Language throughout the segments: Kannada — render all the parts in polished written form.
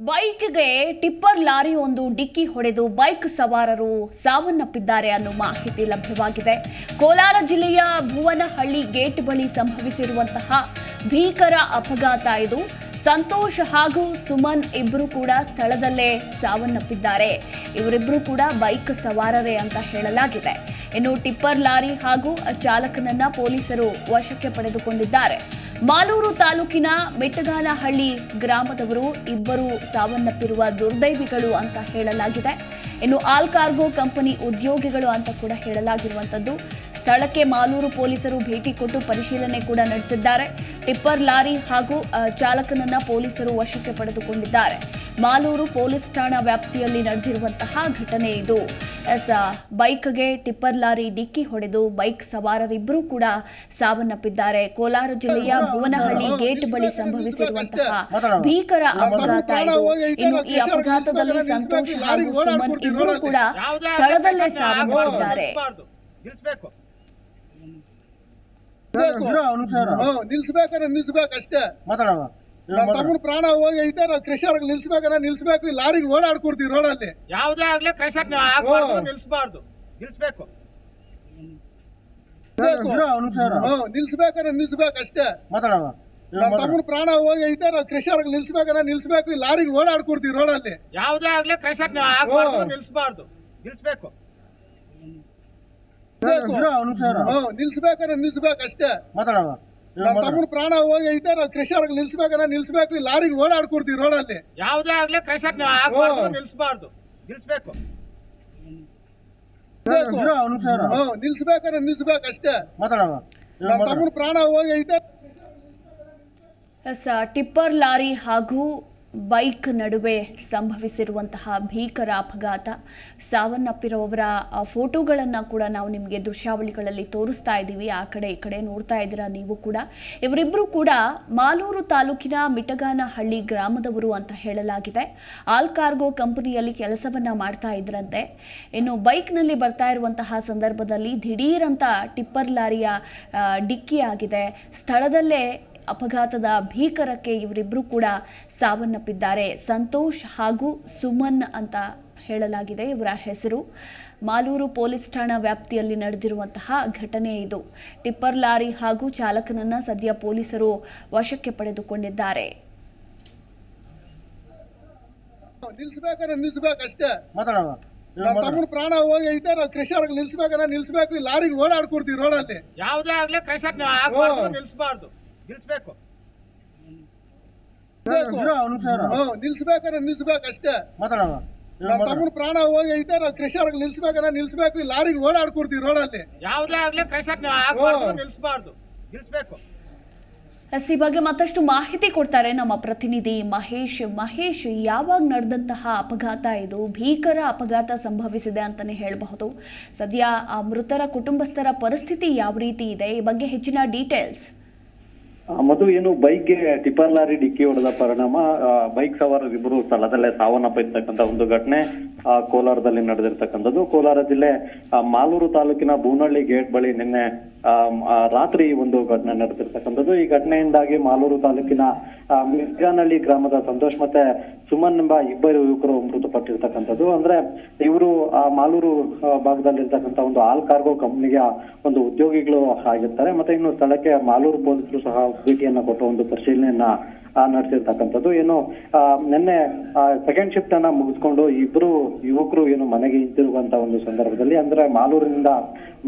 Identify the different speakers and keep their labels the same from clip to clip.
Speaker 1: ಬೈಕ್ಗೆ ಟಿಪ್ಪರ್ ಲಾರಿ ಒಂದು ಡಿಕ್ಕಿ ಹೊಡೆದು ಬೈಕ್ ಸವಾರರು ಸಾವನ್ನಪ್ಪಿದ್ದಾರೆ ಅನ್ನೋ ಮಾಹಿತಿ ಲಭ್ಯವಾಗಿದೆ. ಕೋಲಾರ ಜಿಲ್ಲೆಯ ಭುವನಹಳ್ಳಿ ಗೇಟ್ ಬಳಿ ಸಂಭವಿಸಿರುವಂತಹ ಭೀಕರ ಅಪಘಾತ ಇದು. ಸಂತೋಷ್ ಹಾಗೂ ಸುಮನ್ ಇಬ್ಬರು ಕೂಡ ಸ್ಥಳದಲ್ಲೇ ಸಾವನ್ನಪ್ಪಿದ್ದಾರೆ. ಇವರಿಬ್ಬರು ಕೂಡ ಬೈಕ್ ಸವಾರರೇ ಅಂತ ಹೇಳಲಾಗಿದೆ. ಇನ್ನು ಟಿಪ್ಪರ್ ಲಾರಿ ಹಾಗೂ ಚಾಲಕನನ್ನ ಪೊಲೀಸರು ವಶಕ್ಕೆ ಪಡೆದುಕೊಂಡಿದ್ದಾರೆ. ಮಾಲೂರು ತಾಲೂಕಿನ ಮಿಟ್ಟಗಾನಹಳ್ಳಿ ಗ್ರಾಮದವರು ಇಬ್ಬರು ಸಾವನ್ನಪ್ಪಿರುವ ದುರ್ದೈವಿಗಳು ಅಂತ ಹೇಳಲಾಗಿದೆ. ಇನ್ನು ಆಲ್ ಕಾರ್ಗೋ ಕಂಪನಿ ಉದ್ಯೋಗಿಗಳು ಅಂತ ಕೂಡ ಹೇಳಲಾಗಿರುವಂತದ್ದು. ಸ್ಥಳಕ್ಕೆ ಮಾಲೂರು ಪೊಲೀಸರು ಭೇಟಿ ಕೊಟ್ಟು ಪರಿಶೀಲನೆ ಕೂಡ ನಡೆಸಿದ್ದಾರೆ. ಟಿಪ್ಪರ್ ಲಾರಿ ಹಾಗೂ ಚಾಲಕನನ್ನ ಪೊಲೀಸರು ವಶಕ್ಕೆ ಪಡೆದುಕೊಂಡಿದ್ದಾರೆ. ಮಾಲೂರು ಪೊಲೀಸ್ ಠಾಣಾ ವ್ಯಾಪ್ತಿಯಲ್ಲಿ ನಡೆದಿರುವಂತಹ ಘಟನೆ ಇದು. ಬೈಕ್ಗೆ ಟಿಪ್ಪರ್ ಲಾರಿ ಡಿಕ್ಕಿ ಹೊಡೆದು ಬೈಕ್ ಸವಾರರಿಬ್ಬರೂ ಕೂಡ ಸಾವನ್ನಪ್ಪಿದ್ದಾರೆ. ಕೋಲಾರ ಜಿಲ್ಲೆಯ ಭುವನಹಳ್ಳಿ ಗೇಟ್ ಬಳಿ ಸಂಭವಿಸಿರುವಂತಹ ಭೀಕರ ಅಪಘಾತ ಇದು. ಇನ್ನು ಈ ಅಪಘಾತದಲ್ಲಿ ಸಂತೋಷ್ ಹಾಗೂ ಸುಮನ್ ಇಬ್ಬರು ಕೂಡ ಸ್ಥಳದಲ್ಲೇ ಸಾವನ್ನಪ್ಪಿದ್ದಾರೆ.
Speaker 2: ನಿಲ್ಸ್ಬೇಕಷ್ಟೇ. ನಮ್ಮ ತಮ್ಮನ ಪ್ರಾಣ ಹೋಗಿ ಐತೆ. ನಾವು ಕ್ರೆಷರ್ ನಿಲ್ಸ್ಬೇಕಂದ್ರೆ ನಿಲ್ಸ್ಬೇಕು. ಈ ಲಾರಿಗೆ ಓಡಾಡ್ಕೊಡ್ತೀವಿ ರೋಡಲ್ಲಿ.
Speaker 3: ಯಾವುದೇ ಆಗ್ಲಿ ಕ್ರೆಷರ್ ನಿಲ್ಸಬಾರ್ದು, ನಿಲ್ಸ್ಬೇಕು.
Speaker 2: ನಿಲ್ಸ್ಬೇಕಂದ್ರೆ ನಿಲ್ಸ್ಬೇಕಷ್ಟೇ. ನಮ್ಮ ತಮ್ಮನ ಪ್ರಾಣ ಹೋಗಿ ಐತೆ. ನಾವು ಕ್ರೆಷರ್ ನಿಲ್ಸ್ಬೇಕಂದ್ರೆ ನಿಲ್ಸ್ಬೇಕು. ಈ ಲಾರಿಗೆ ಓಡಾಡ್ಕೊಡ್ತೀವಿ ರೋಡಲ್ಲಿ.
Speaker 3: ಯಾವುದೇ ಆಗ್ಲಿ ಕ್ರೆಷರ್ ನಿಲ್ಸಬಾರ್ದು, ನಿಲ್ಸ್ಬೇಕು.
Speaker 2: ನಿಲ್ಸ್ಬೇಕಂದ್ರೆ ನಿಲ್ಸ್ಬೇಕಷ್ಟೇ. ನಮ್ಮ ತಮ್ಮನ ಪ್ರಾಣ ಹೋಗಿ ಐತೆ. ನಾವು ಕ್ರೆಷರ್ ನಿಲ್ಸ್ಬೇಕಂದ್ರೆ ನಿಲ್ಸ್ಬೇಕು. ಈ ಲಾರಿಗೆ ಓಡಾಡ್ಕೊಡ್ತೀವಿ ರೋಡಲ್ಲಿ.
Speaker 3: ಯಾವುದೇ ಆಗ್ಲಿ ಕ್ರೆಷರ್ ನಿಲ್ಸಬಾರ್ದು, ನಿಲ್ಸ್ಬೇಕು.
Speaker 2: ನಿಲ್ಸ್ಬೇಕಂದ್ರೆ ನಿಲ್ಸ್ಬೇಕಷ್ಟೇ. ನಮ್ಮ ತಮ್ಮನ ಪ್ರಾಣ ಹೋಗಿ ಐತೆ.
Speaker 1: ಟಿಪ್ಪರ್ ಲಾರಿ ಹಾಗೂ ಬೈಕ್ ನಡುವೆ ಸಂಭವಿಸಿರುವಂತಹ ಭೀಕರ ಅಪಘಾತ. ಸಾವನ್ನಪ್ಪಿರುವವರ ಫೋಟೋಗಳನ್ನು ಕೂಡ ನಾವು ನಿಮಗೆ ದೃಶ್ಯಾವಳಿಗಳಲ್ಲಿ ತೋರಿಸ್ತಾ ಇದ್ದೀವಿ. ಆ ಕಡೆ ಈ ಕಡೆ ನೋಡ್ತಾ ಇದ್ದೀರಾ ನೀವು ಕೂಡ. ಇವರಿಬ್ಬರು ಕೂಡ ಮಾಲೂರು ತಾಲೂಕಿನ ಮಿಟ್ಟಗಾನಹಳ್ಳಿ ಗ್ರಾಮದವರು ಅಂತ ಹೇಳಲಾಗಿದೆ. ಆಲ್ ಕಾರ್ಗೋ ಕಂಪನಿಯಲ್ಲಿ ಕೆಲಸವನ್ನ ಮಾಡ್ತಾ ಇದ್ರಂತೆ. ಇನ್ನು ಬೈಕ್ನಲ್ಲಿ ಬರ್ತಾ ಇರುವಂತಹ ಸಂದರ್ಭದಲ್ಲಿ ದಿಢೀರಂತ ಟಿಪ್ಪರ್ ಲಾರಿಯ ಡಿಕ್ಕಿ ಆಗಿದೆ. ಸ್ಥಳದಲ್ಲೇ ಅಪಘಾತದ ಭೀಕರಕ್ಕೆ ಇವರಿಬ್ಬರು ಕೂಡ ಸಾವನ್ನಪ್ಪಿದ್ದಾರೆ. ಸಂತೋಷ್ ಹಾಗೂ ಸುಮನ್ ಅಂತ ಹೇಳಲಾಗಿದೆ ಇವರ ಹೆಸರು. ಮಾಲೂರು ಪೊಲೀಸ್ ಠಾಣಾ ವ್ಯಾಪ್ತಿಯಲ್ಲಿ ನಡೆದಿರುವಂತಹ ಘಟನೆ ಇದು. ಟಿಪ್ಪರ್ ಲಾರಿ ಹಾಗೂ ಚಾಲಕನನ್ನ ಸದ್ಯ ಪೊಲೀಸರು ವಶಕ್ಕೆ ಪಡೆದುಕೊಂಡಿದ್ದಾರೆ.
Speaker 2: ನಿಲ್ಸ್ಬೇಕಷ್ಟೇ. ನಮ್ಮ ತಮ್ಮನ ಪ್ರಾಣ ಹೋಗಿ ಐತೆ. ನಾವು ಕ್ರೆಷರ್ ನಿಲ್ಸ್ಬೇಕಂದ್ರೆ ನಿಲ್ಸ್ಬೇಕು. ಈ ಲಾರಿಗೆ ಓಡಾಡ್ಕೊಡ್ತೀವಿ ರೋಡಲ್ಲಿ.
Speaker 3: ಯಾವುದೇ ಆಗ್ಲಿ ಕ್ರೆಷರ್ ನಿಲ್ಸಬಾರ್ದು, ನಿಲ್ಸ್ಬೇಕು.
Speaker 2: ನಿಲ್ಸ್ಬೇಕಂದ್ರೆ ನಿಲ್ಸ್ಬೇಕಷ್ಟೇ. ನಮ್ಮ ತಮ್ಮನ ಪ್ರಾಣ ಹೋಗಿ ಐತೆ. ನಾವು ಕ್ರೆಷರ್ ನಿಲ್ಸ್ಬೇಕಂದ್ರೆ ನಿಲ್ಸ್ಬೇಕು. ಈ ಲಾರಿಗೆ ಓಡಾಡ್ಕೊಡ್ತೀವಿ ರೋಡಲ್ಲಿ.
Speaker 3: ಯಾವುದೇ ಆಗ್ಲಿ ಕ್ರೆಷರ್ ನಿಲ್ಸಬಾರ್ದು, ನಿಲ್ಸ್ಬೇಕು.
Speaker 1: ಈ ಬಗ್ಗೆ ಮತ್ತಷ್ಟು ಮಾಹಿತಿ ಕೊಡ್ತಾರೆ ನಮ್ಮ ಪ್ರತಿನಿಧಿ ಮಹೇಶ್. ಯಾವಾಗ ನಡೆದಂತಹ ಅಪಘಾತ ಇದು? ಭೀಕರ ಅಪಘಾತ ಸಂಭವಿಸಿದೆ ಅಂತಾನೆ ಹೇಳಬಹುದು. ಸದ್ಯ ಆ ಮೃತರ ಕುಟುಂಬಸ್ಥರ ಪರಿಸ್ಥಿತಿ ಯಾವ ರೀತಿ ಇದೆ? ಈ ಬಗ್ಗೆ ಹೆಚ್ಚಿನ ಡೀಟೇಲ್ಸ್.
Speaker 4: ಮಧು, ಏನು ಬೈಕ್ಗೆ ಟಿಪ್ಪರ್ ಲಾರಿ ಡಿಕ್ಕಿ ಹೊಡೆದ ಪರಿಣಾಮ ಬೈಕ್ ಸವಾರರಿಬ್ಬರು ಸ್ಥಳದಲ್ಲೇ ಸಾವನ್ನಪ್ಪಿರ್ತಕ್ಕಂಥ ಒಂದು ಘಟನೆ ಕೋಲಾರದಲ್ಲಿ ನಡೆದಿರ್ತಕ್ಕಂಥದ್ದು. ಕೋಲಾರ ಜಿಲ್ಲೆ ಮಾಲೂರು ತಾಲೂಕಿನ ಭೂನಹಳ್ಳಿ ಗೇಟ್ ಬಳಿ ನಿನ್ನೆ ರಾತ್ರಿ ಒಂದು ಘಟನೆ ನಡೆದಿರ್ತಕ್ಕಂಥದ್ದು. ಈ ಘಟನೆಯಿಂದಾಗಿ ಮಾಲೂರು ತಾಲೂಕಿನ ಮಿಟ್ಟಗಾನಹಳ್ಳಿ ಗ್ರಾಮದ ಸಂತೋಷ್ ಮತ್ತೆ ಸುಮನ್ ಎಂಬ ಇಬ್ಬರು ಯುವಕರು ಮೃತಪಟ್ಟಿರ್ತಕ್ಕಂಥದ್ದು. ಅಂದ್ರೆ ಇವರು ಮಾಲೂರು ಭಾಗದಲ್ಲಿರ್ತಕ್ಕಂಥ ಒಂದು ಆಲ್ ಕಾರ್ಗೋ ಕಂಪನಿಗೆ ಒಂದು ಉದ್ಯೋಗಿಗಳು ಆಗಿರ್ತಾರೆ. ಮತ್ತೆ ಇನ್ನು ಸ್ಥಳಕ್ಕೆ ಮಾಲೂರು ಪೊಲೀಸರು ಸಹ ಭೇಟಿಯನ್ನ ಕೊಟ್ಟು ಒಂದು ಪರಿಶೀಲನೆಯನ್ನ ನಡೆಸಿರ್ತಕ್ಕಂಥದ್ದು. ಏನು ನಿನ್ನೆ ಸೆಕೆಂಡ್ ಶಿಫ್ಟ್ ಅನ್ನ ಮುಗಿಸ್ಕೊಂಡು ಇಬ್ರು ಯುವಕರು ಏನು ಮನೆಗೆ ಹಿಂತಿರುಗುವಂತ ಒಂದು ಸಂದರ್ಭದಲ್ಲಿ, ಅಂದ್ರೆ ಮಾಲೂರಿನಿಂದ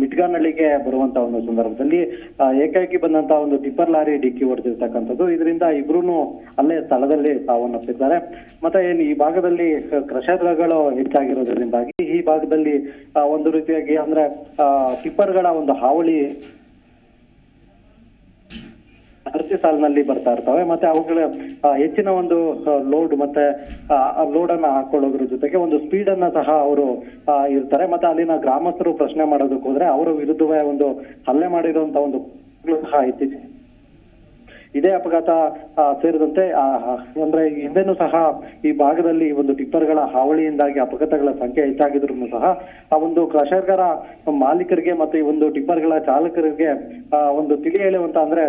Speaker 4: ಮಿಟ್ಗಾನಹಳ್ಳಿಗೆ ಬರುವಂತ ಒಂದು ಸಂದರ್ಭದಲ್ಲಿ ಏಕಾಏಕಿ ಬಂದಂತ ಒಂದು ಟಿಪ್ಪರ್ ಲಾರಿ ಡಿಕ್ಕಿ ಹೊಡೆದಿರ್ತಕ್ಕಂಥದ್ದು. ಇದರಿಂದ ಇಬ್ರು ಅಲ್ಲೇ ಸ್ಥಳದಲ್ಲಿ ಸಾವನ್ನಪ್ಪಿದ್ದಾರೆ. ಮತ್ತೆ ಏನು ಈ ಭಾಗದಲ್ಲಿ ಕ್ರಷರ್ಗಳು ಹೆಚ್ಚಾಗಿರೋದ್ರಿಂದಾಗಿ ಈ ಭಾಗದಲ್ಲಿ ಒಂದು ರೀತಿಯಾಗಿ ಅಂದ್ರೆ ಟಿಪ್ಪರ್ಗಳ ಒಂದು ಹಾವಳಿ ಅರ್ಜಿ ಸಾಲಿನಲ್ಲಿ ಬರ್ತಾ ಇರ್ತವೆ. ಮತ್ತೆ ಅವುಗಳ ಹೆಚ್ಚಿನ ಒಂದು ಲೋಡ್ ಮತ್ತೆ ಲೋಡ್ ಅನ್ನ ಹಾಕೊಳ್ಳೋದ್ರ ಜೊತೆಗೆ ಒಂದು ಸ್ಪೀಡ್ ಅನ್ನ ಸಹ ಅವರು ಇರ್ತಾರೆ. ಮತ್ತೆ ಅಲ್ಲಿನ ಗ್ರಾಮಸ್ಥರು ಪ್ರಶ್ನೆ ಮಾಡೋದಕ್ಕೆ ಹೋದ್ರೆ ಅವರ ವಿರುದ್ಧವೇ ಒಂದು ಹಲ್ಲೆ ಮಾಡಿರುವಂತ ಒಂದು ಸಹ ಇತ್ತೀಚೆಗೆ ಇದೇ ಅಪಘಾತ ಸೇರಿದಂತೆ ಅಂದ್ರೆ ಹಿಂದೆನೂ ಸಹ ಈ ಭಾಗದಲ್ಲಿ ಒಂದು ಟಿಪ್ಪರ್ಗಳ ಹಾವಳಿಯಿಂದಾಗಿ ಅಪಘಾತಗಳ ಸಂಖ್ಯೆ ಹೆಚ್ಚಾಗಿದ್ರು ಸಹ ಆ ಒಂದು ಕ್ರಷರ್ಗಳ ಮಾಲೀಕರಿಗೆ ಮತ್ತೆ ಈ ಒಂದು ಟಿಪ್ಪರ್ಗಳ ಚಾಲಕರಿಗೆ ಒಂದು ತಿಳಿ ಹೇಳುವಂತ ಅಂದ್ರೆ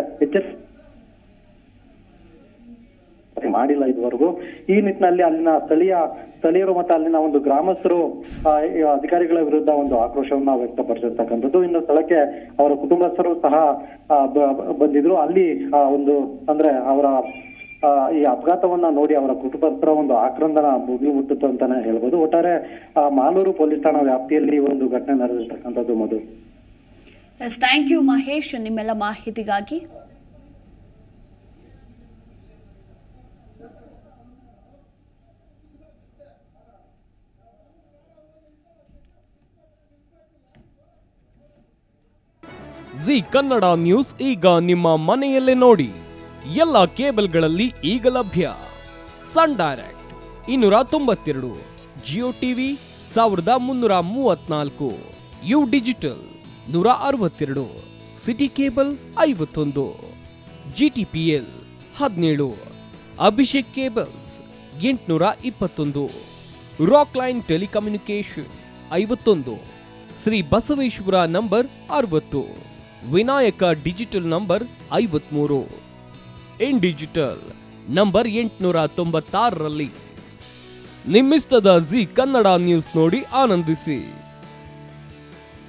Speaker 4: ದಾಖಲಾತಿ ಮಾಡಿಲ್ಲ ಇದುವರೆಗೂ. ಈ ನಿಟ್ಟಿನಲ್ಲಿ ಅಲ್ಲಿನ ಸ್ಥಳೀಯರು ಮತ್ತು ಅಲ್ಲಿನ ಒಂದು ಗ್ರಾಮಸ್ಥರು ಈ ಅಧಿಕಾರಿಗಳ ವಿರುದ್ಧ ಒಂದು ಆಕ್ರೋಶವನ್ನ ವ್ಯಕ್ತಪಡಿಸಿರ್ತಕ್ಕಂಥದ್ದು. ಇನ್ನು ಸ್ಥಳಕ್ಕೆ ಅವರ ಕುಟುಂಬಸ್ಥರು ಸಹ ಬಂದಿದ್ರು. ಅಲ್ಲಿ ಒಂದು ಅಂದ್ರೆ ಅವರ ಈ ಅಪಘಾತವನ್ನ ನೋಡಿ ಅವರ ಕುಟುಂಬಸ್ಥರ ಒಂದು ಆಕ್ರಂದನ ಮುಗಿಲು ಅಂತಾನೆ ಹೇಳ್ಬೋದು. ಒಟ್ಟಾರೆ ಮಾಲೂರು ಪೊಲೀಸ್ ಠಾಣಾ ವ್ಯಾಪ್ತಿಯಲ್ಲಿ ಒಂದು ಘಟನೆ ನಡೆದಿರ್ತಕ್ಕಂಥದ್ದು. ಮಧು,
Speaker 1: ಥ್ಯಾಂಕ್ ಯು ಮಹೇಶ್, ನಿಮ್ಮೆಲ್ಲ ಮಾಹಿತಿಗಾಗಿ.
Speaker 5: ಜಿ ಕನ್ನಡ ನ್ಯೂಸ್ ಈಗ ನಿಮ್ಮ ಮನೆಯಲ್ಲೇ ನೋಡಿ. ಎಲ್ಲ ಕೇಬಲ್ಗಳಲ್ಲಿ ಈಗ ಲಭ್ಯ. Sun Direct 292, Jio TV 1334, U digital 162, City cable 51, GTPL 17, Abhishek cables 821, Rock Line telecommunication 51, Shri Basaveshwara number 60, Vinayaka digital number 53, In digital number 896ರಲ್ಲಿ. ನಿಮ್ಮಿಸ್ತದ ಜಿ ಕನ್ನಡ ನ್ಯೂಸ್ ನೋಡಿ ಆನಂದಿಸಿ.